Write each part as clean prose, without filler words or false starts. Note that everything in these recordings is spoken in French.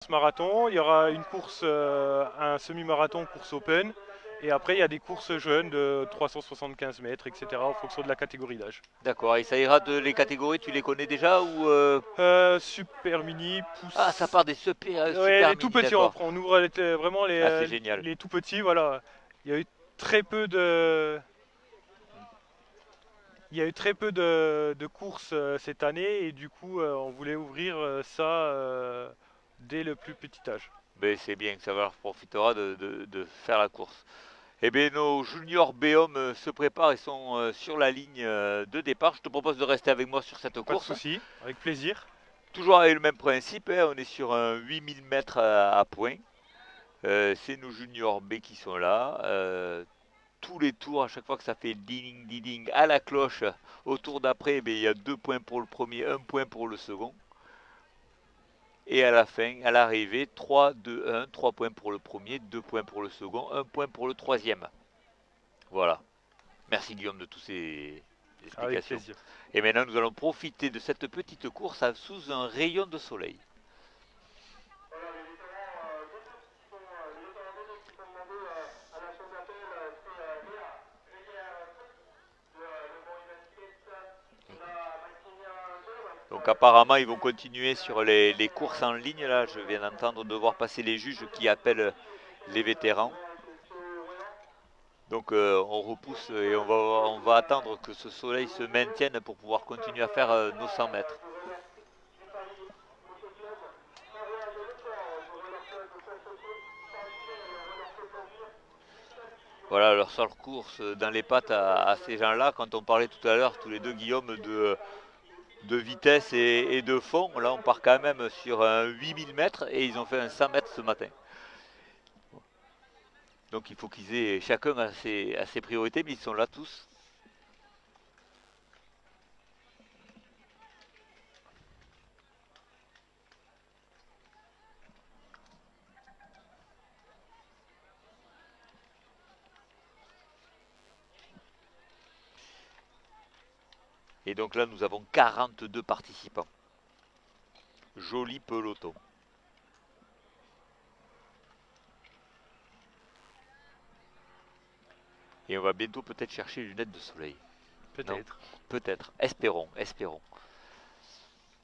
Marathon, il y aura une course, un semi-marathon, course open, et après il y a des courses jeunes de 375 mètres, etc. en fonction de la catégorie d'âge. D'accord, et ça ira de les catégories, tu les connais déjà ou Super mini, Ah, ça pouce. part des super, Ouais, super les tout mini, petits, d'accord. on ouvre vraiment Ah, c'est génial. les tout petits, voilà. Il y a eu très peu de, il y a eu très peu de courses cette année, et du coup, on voulait ouvrir ça dès le plus petit âge. Ben, c'est bien, ça leur profitera de faire la course. Eh bien, nos juniors Béum se préparent et sont sur la ligne de départ. Je te propose de rester avec moi sur cette Pas de course. souci, avec plaisir. Toujours avec le même principe, hein, on est sur un 8000 mètres à point. C'est nos juniors B qui sont là. Tous les tours, à chaque fois que ça fait ding ding ding à la cloche, au tour d'après, eh il y a 2 points pour le premier, 1 point pour le second. Et à la fin, à l'arrivée, 3, 2, 1, 3 points pour le premier, 2 points pour le second, 1 point pour le troisième. Voilà. Merci Guillaume de toutes ces Avec explications. plaisir. Et maintenant, nous allons profiter de cette petite course sous un rayon de soleil. Donc apparemment, ils vont continuer sur les courses en ligne. Là, je viens d'entendre devoir passer les juges qui appellent les vétérans. Donc on repousse et on va attendre que ce soleil se maintienne pour pouvoir continuer à faire nos 100 mètres. Voilà leur seule course dans les pattes à ces gens-là. Quand on parlait tout à l'heure, tous les deux, Guillaume, de vitesse et de fond, là on part quand même sur un 8000 mètres et ils ont fait un 100 mètres ce matin. Donc il faut qu'ils aient chacun à ses priorités, mais ils sont là tous. Et donc là nous avons 42 participants. Joli peloton. Et on va bientôt peut-être chercher les lunettes de soleil. Non? Peut-être. Peut-être. Espérons, espérons.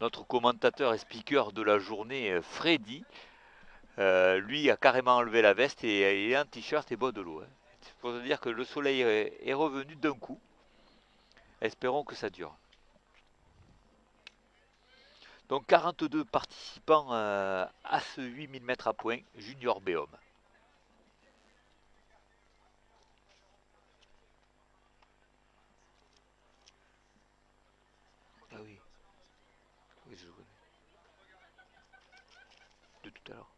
Notre commentateur et speaker de la journée, Freddy, lui a carrément enlevé la veste et il est en t-shirt et boit de l'eau, hein. C'est pour te dire que le soleil est revenu d'un coup. Espérons que ça dure. Donc 42 participants à ce 8000 mètres à point junior Béhomme. Ah oui, oui je connais. De tout à l'heure.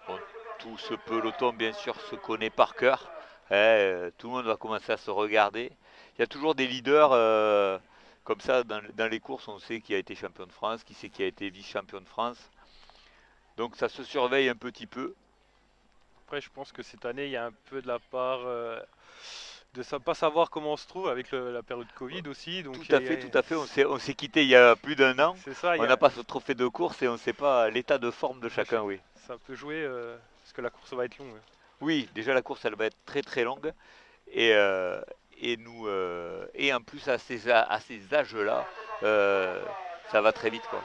Bon, tout ce peloton bien sûr se connaît par cœur. Tout le monde va commencer à se regarder. Il y a toujours des leaders comme ça dans les courses. On sait qui a été champion de France, qui sait qui a été vice-champion de France. Donc ça se surveille un petit peu. Après, je pense que cette année, il y a un peu de la part de ne pas savoir comment on se trouve avec la période Covid aussi. Tout Donc, à fait, tout à fait. On s'est quitté il y a plus d'un an. c'est ça, On n'a pas ce trophée de course et on ne sait pas l'état de forme de ouais, chacun, oui. ça peut jouer parce que la course va être longue. Oui, déjà la course elle va être très très longue et, euh, et en plus à ces âges-là, euh, ça va très vite quoi.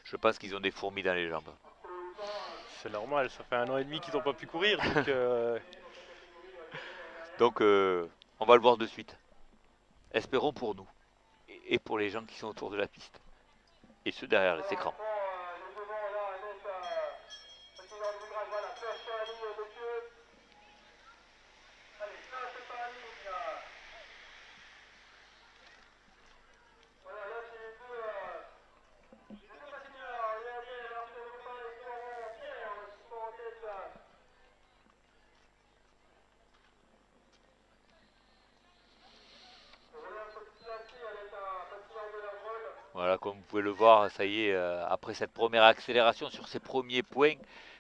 Je pense qu'ils ont des fourmis dans les jambes. C'est normal, ça fait 1 an et demi qu'ils n'ont pas pu courir. Donc, Donc on va le voir de suite. Espérons pour nous et pour les gens qui sont autour de la piste et ceux derrière les écrans. Voilà, comme vous pouvez le voir, ça y est, après cette première accélération sur ces premiers points,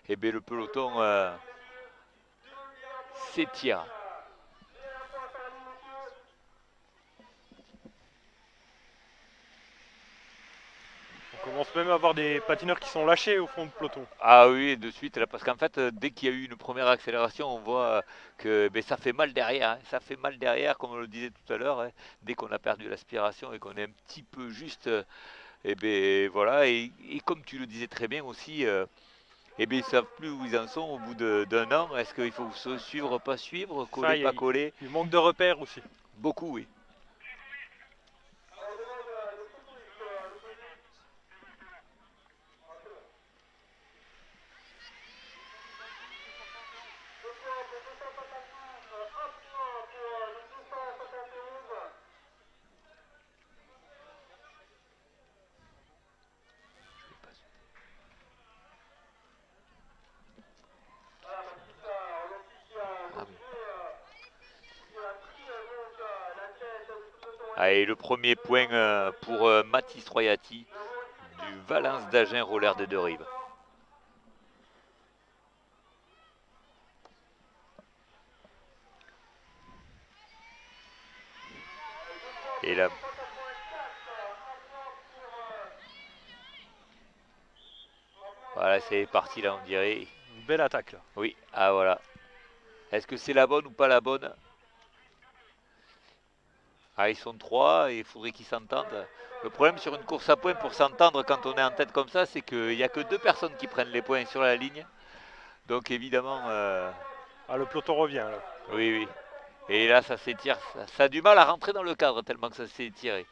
eh bien, le peloton s'étire. On commence même à avoir des patineurs qui sont lâchés au fond de peloton. Ah oui, de suite, là, parce qu'en fait, dès qu'il y a eu une première accélération, on voit que ben, ça fait mal derrière, hein. Ça fait mal derrière, comme on le disait tout à l'heure, hein. Dès qu'on a perdu l'aspiration et qu'on est un petit peu juste, et ben voilà. Et comme tu le disais très bien aussi, et ben ils savent plus où ils en sont au bout d'un an. Est-ce qu'il faut se suivre, pas suivre, Ça, coller, pas coller? il manque de repères aussi. Beaucoup, oui. Ah oui. Allez, le premier point pour Mathis Royati du Valence d'Agen Roller des Deux-Rives. Et là, voilà, c'est parti là, on dirait. Une belle attaque là. Oui, ah voilà. Est-ce que c'est la bonne ou pas la bonne? Ah, ils sont trois et il faudrait qu'ils s'entendent. Le problème sur une course à points pour s'entendre quand on est en tête comme ça, c'est qu'il n'y a que deux personnes qui prennent les points sur la ligne. Donc évidemment, Ah, le peloton revient là. oui, oui. Et là, ça s'étire. Ça a du mal à rentrer dans le cadre tellement que ça s'est étiré.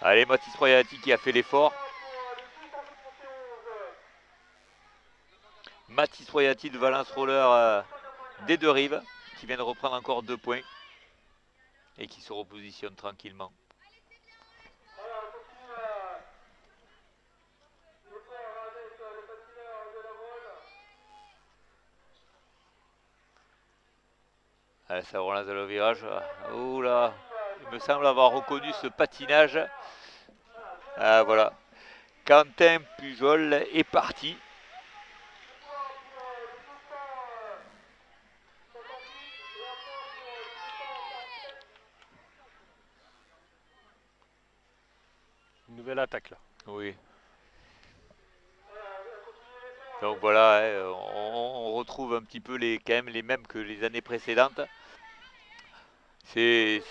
Allez, Mathis Royati qui a fait l'effort. Mathis Royati de Valence Roller des Deux-Rives qui vient de reprendre encore 2 points et qui se repositionne tranquillement. Allez, ça relance dans le virage. Oh là, il me semble avoir reconnu ce patinage. Ah, voilà. Quentin Pujol est parti. Une nouvelle attaque là. Oui. Donc voilà, hein, on retrouve un petit peu quand même les mêmes que les années précédentes. C'est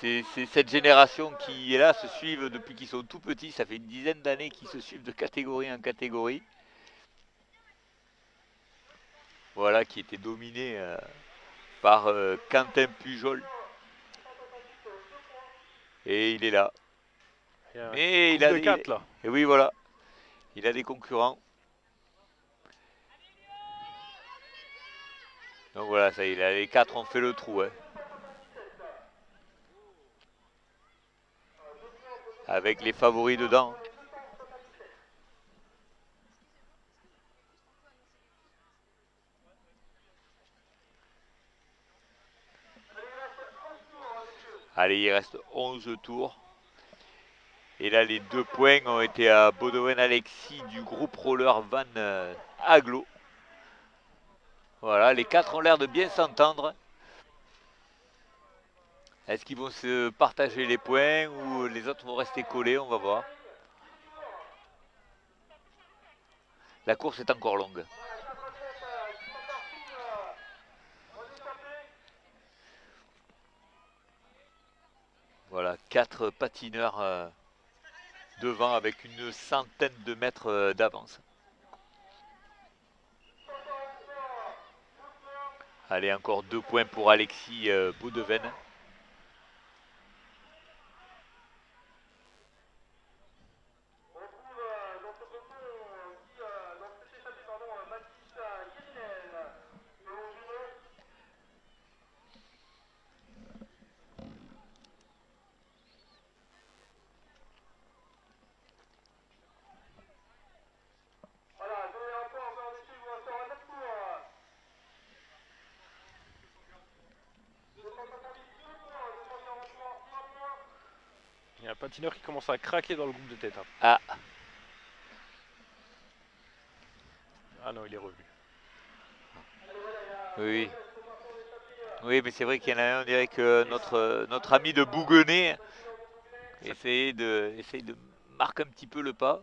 cette génération qui est là, se suivent depuis qu'ils sont tout petits. Ça fait une dizaine d'années qu'ils se suivent de catégorie en catégorie. Voilà, qui était dominé par Quentin Pujol. Et il est là. Il y a un Mais il couple a de des. 4 là. Et oui, voilà. Il a des concurrents. Donc voilà, ça y est, les quatre ont fait le trou, hein. Avec les favoris dedans. Allez, il reste 11 tours. Et là, les 2 points ont été à Bodowen Alexis du groupe Roller Van Aglo. Voilà, les quatre ont l'air de bien s'entendre. Est-ce qu'ils vont se partager les points ou les autres vont rester collés? On va voir. La course est encore longue. Voilà, quatre patineurs devant avec une centaine de mètres d'avance. Allez, encore 2 points pour Alexis Bodeven. Il y a un patineur qui commence à craquer dans le groupe de tête. Hein. Ah, Ah non, il est revenu. oui. Oui, mais c'est vrai qu'il y en a un, on dirait que notre ami de Bouguenais essaye de marquer un petit peu le pas.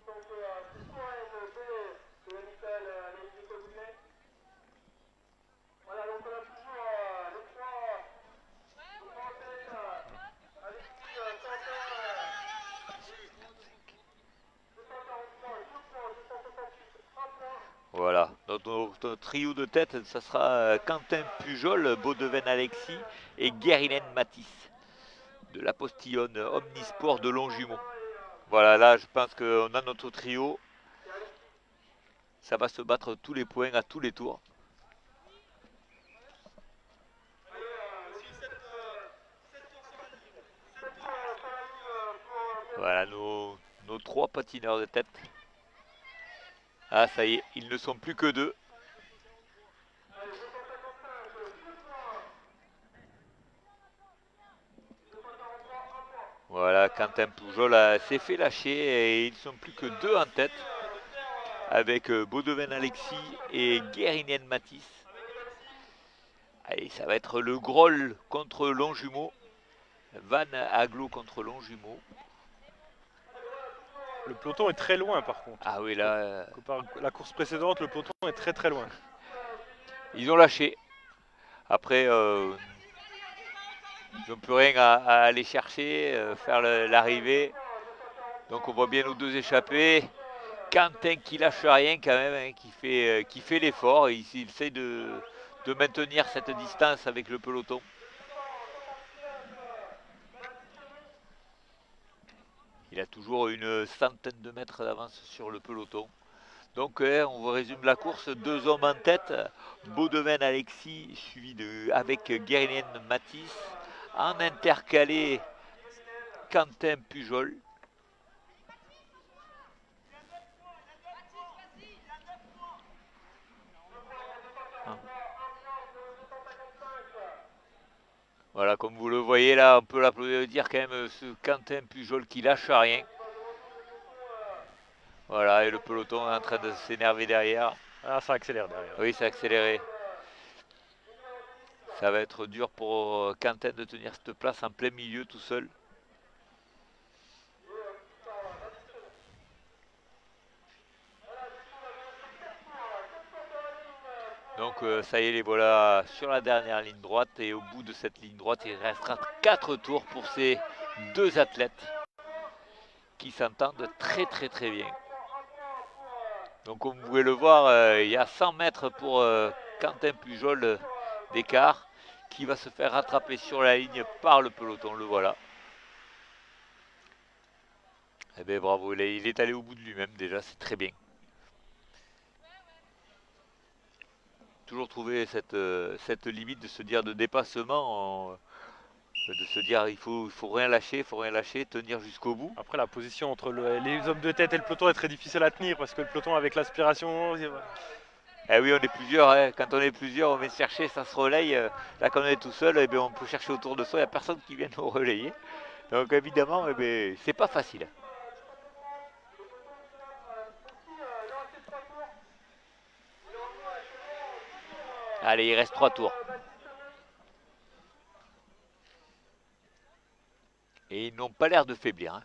Voilà, notre trio de tête, ça sera Quentin Pujol, Baudeven Alexis et Guérilène Matisse de la postillonne Omnisport de Longjumeau. Voilà, là je pense qu'on a notre trio. Ça va se battre tous les points à tous les tours. Voilà nos 3 patineurs de tête. Ah ça y est, ils ne sont plus que 2. Voilà, Quentin Pujol s'est fait lâcher et ils ne sont plus que 2 en tête. Avec Baudeven Alexis et Guérinien Matisse. Allez, ça va être le Groll contre Longjumeau. Van Aglo contre Longjumeau. Le peloton est très loin par contre. Ah oui, là, Comparé à la course précédente, le peloton est très très loin. ils ont lâché. Après, ils n'ont plus rien à aller chercher, faire l'arrivée. Donc on voit bien nos 2 échappés. Quentin qui lâche rien quand même, hein, qui fait l'effort. Il essaie de maintenir cette distance avec le peloton. Il a toujours une centaine de mètres d'avance sur le peloton. Donc on vous résume la course, 2 hommes en tête, Baudeven Alexis suivi avec Guérilène Matisse, en intercalé Quentin Pujol. Voilà, comme vous le voyez là, on peut l'applaudir quand même, ce Quentin Pujol qui lâche rien. Voilà, et le peloton est en train de s'énerver derrière. Ah, ça accélère derrière. Oui, c'est accéléré. Ça va être dur pour Quentin de tenir cette place en plein milieu tout seul. Donc ça y est, les voilà sur la dernière ligne droite et au bout de cette ligne droite, il restera 4 tours pour ces 2 athlètes qui s'entendent très très très bien. Donc comme vous pouvez le voir, il y a 100 mètres pour Quentin Pujol d'écart qui va se faire rattraper sur la ligne par le peloton, le voilà. Eh bien bravo, il est allé au bout de lui-même déjà, c'est très bien. Toujours trouver cette limite de se dire de dépassement, de se dire il faut rien lâcher, tenir jusqu'au bout. Après, la position entre les hommes de tête et le peloton est très difficile à tenir parce que le peloton avec l'aspiration. Eh oui, on est plusieurs, hein. Quand on est plusieurs, on vient chercher, ça se relaye. Là, quand on est tout seul, eh bien, on peut chercher autour de soi, il n'y a personne qui vient nous relayer. Donc évidemment, eh bien, c'est pas facile. Allez, il reste 3 tours. Et ils n'ont pas l'air de faiblir. Hein.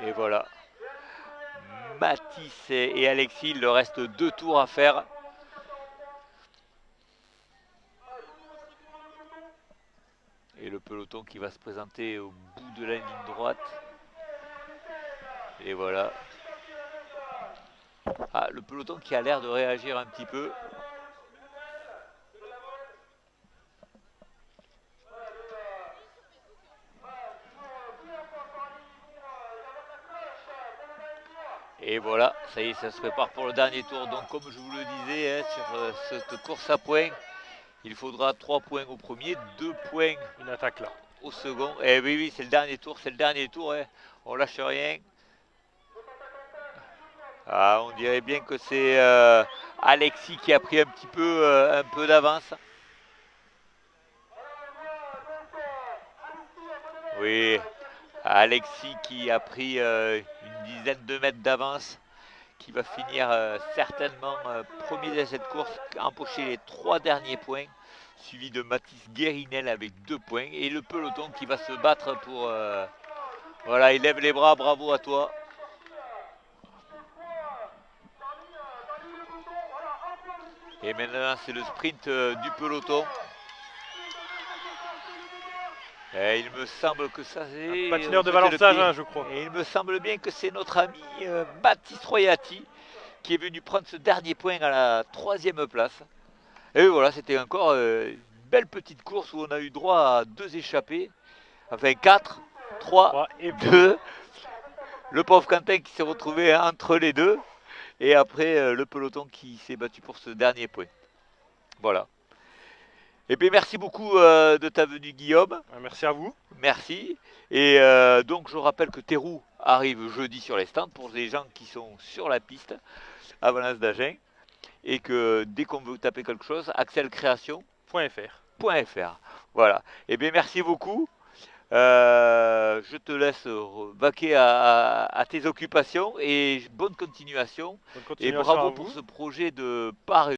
Et voilà. Matisse et Alexis, il leur reste 2 tours à faire. Et le peloton qui va se présenter au bout de la ligne droite. Et voilà. Ah, le peloton qui a l'air de réagir un petit peu. Et voilà, ça y est, ça se prépare pour le dernier tour. Donc comme je vous le disais, hein, sur cette course à points, il faudra 3 points au premier, 2 points Une attaque là. au second. Et oui, c'est le dernier tour, Hein. On lâche rien. Ah, on dirait bien que c'est Alexis qui a pris un peu d'avance. Oui, Alexis qui a pris une dizaine de mètres d'avance, qui va finir certainement premier de cette course, empocher les 3 derniers points, suivi de Mathis Guérinel avec 2 points, et le peloton qui va se battre pour... voilà, il lève les bras, bravo à toi. Et maintenant, c'est le sprint du peloton. Et il me semble que ça, Un c'est patineur de jeter le pied. Valence-Agen, je crois. Et il me semble bien que c'est notre ami Baptiste Royati qui est venu prendre ce dernier point à la 3e place. Et voilà, c'était encore une belle petite course où on a eu droit à 2 échappées. Enfin 4, 3, 3 et 2. Le pauvre Quentin qui s'est retrouvé entre les deux. Et après, le peloton qui s'est battu pour ce dernier point. Voilà. Et bien merci beaucoup de ta venue, Guillaume. Merci à vous. Merci. Et donc je rappelle que Théroux arrive jeudi sur les stands pour les gens qui sont sur la piste à Valence d'Agen. Et que dès qu'on veut taper quelque chose, axelcreation.fr. Voilà. Et bien merci beaucoup. Je te laisse vaquer à tes occupations et bonne continuation. Bonne Et continuation à bravo pour vous. ce projet de part